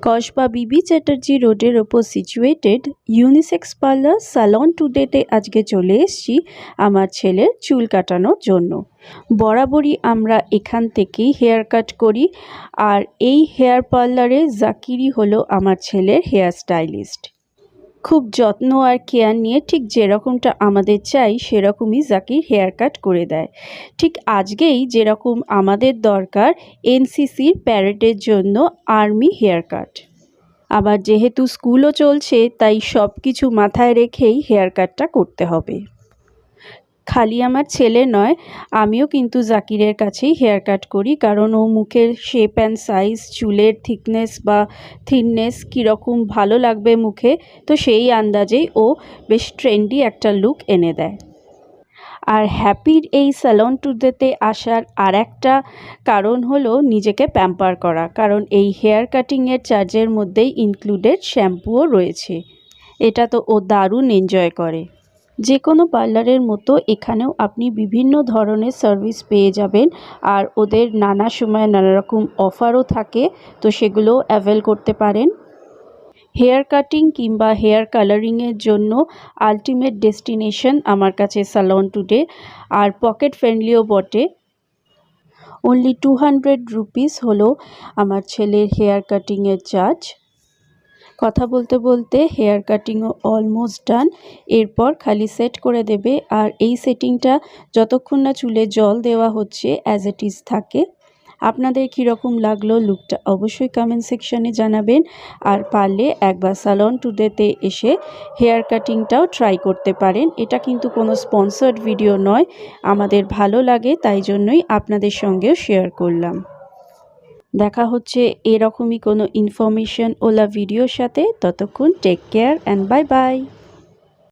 কসবা বিবি চ্যাটার্জি রোডের ওপর situated unisex parlour salon টুডেতে আজকে চলে এসেছি আমার ছেলের চুল কাটানোর জন্য। বরাবরই আমরা এখান থেকেই হেয়ার কাট করি, আর এই হেয়ার পার্লারে জাকিরই হলো আমার ছেলের হেয়ার স্টাইলিস্ট। খুব যত্ন আর কেয়ার নিয়ে ঠিক যেরকমটা আমাদের চাই সেরকমই জাকির হেয়ার কাট করে দেয়। ঠিক আজকেই যেরকম আমাদের দরকার এনসিসির প্যারেডের জন্য আর্মি হেয়ার কাট। আবার যেহেতু স্কুলও চলছে তাই সব কিছু মাথায় রেখেই হেয়ার কাটটা করতে হবে। খালি আমার ছেলে নয়, আমিও কিন্তু জাকিরের কাছেই হেয়ার কাট করি, কারণ ও মুখের শেপ অ্যান্ড সাইজ, চুলের থিকনেস বা থিননেস কীরকম ভালো লাগবে মুখে, তো সেই আন্দাজেই ও বেশ ট্রেন্ডি একটা লুক এনে দেয়। আর হ্যাপির এই স্যালন টুডেতে আসার আর একটা কারণ হলো নিজেকে প্যাম্পার করা, কারণ এই হেয়ার কাটিংয়ের চার্জের মধ্যেই ইনক্লুডেড শ্যাম্পুও রয়েছে। এটা তো ও দারুণ এনজয় করে। যে কোনো পার্লারের মতো এখানেও আপনি বিভিন্ন ধরনের সার্ভিস পেয়ে যাবেন, আর ওদের নানা সময় নানা রকম অফারও থাকে, তো সেগুলো অ্যাভেল করতে পারেন। হেয়ার কাটিং কিংবা হেয়ার কালারিংয়ের জন্য আলটিমেট ডেস্টিনেশন আমার কাছে স্যালন টুডে, আর পকেট ফ্রেন্ডলিও বটে। অনলি 200 রুপিস হলো আমার ছেলের হেয়ার কাটিংয়ের চার্জ। কথা বলতে বলতে হেয়ার কাটিংও অলমোস্ট ডান। এরপর খালি সেট করে দেবে, আর এই সেটিংটা যতক্ষণ না চুলে জল দেওয়া হচ্ছে অ্যাজ ইট ইজ থাকে। আপনাদের কীরকম লাগলো লুকটা অবশ্যই কমেন্ট সেকশনে জানাবেন, আর পারলে একবার স্যালন টুডেতে এসে হেয়ার কাটিংটাও ট্রাই করতে পারেন। এটা কিন্তু কোনো স্পন্সর্ড ভিডিও নয়, আমাদের ভালো লাগে তাই জন্যই আপনাদের সঙ্গেও শেয়ার করলাম। দেখা হচ্ছে এরকমই কোনো ইনফরমেশন ওলা ভিডিওর সাথে। ততক্ষণ take care and bye by.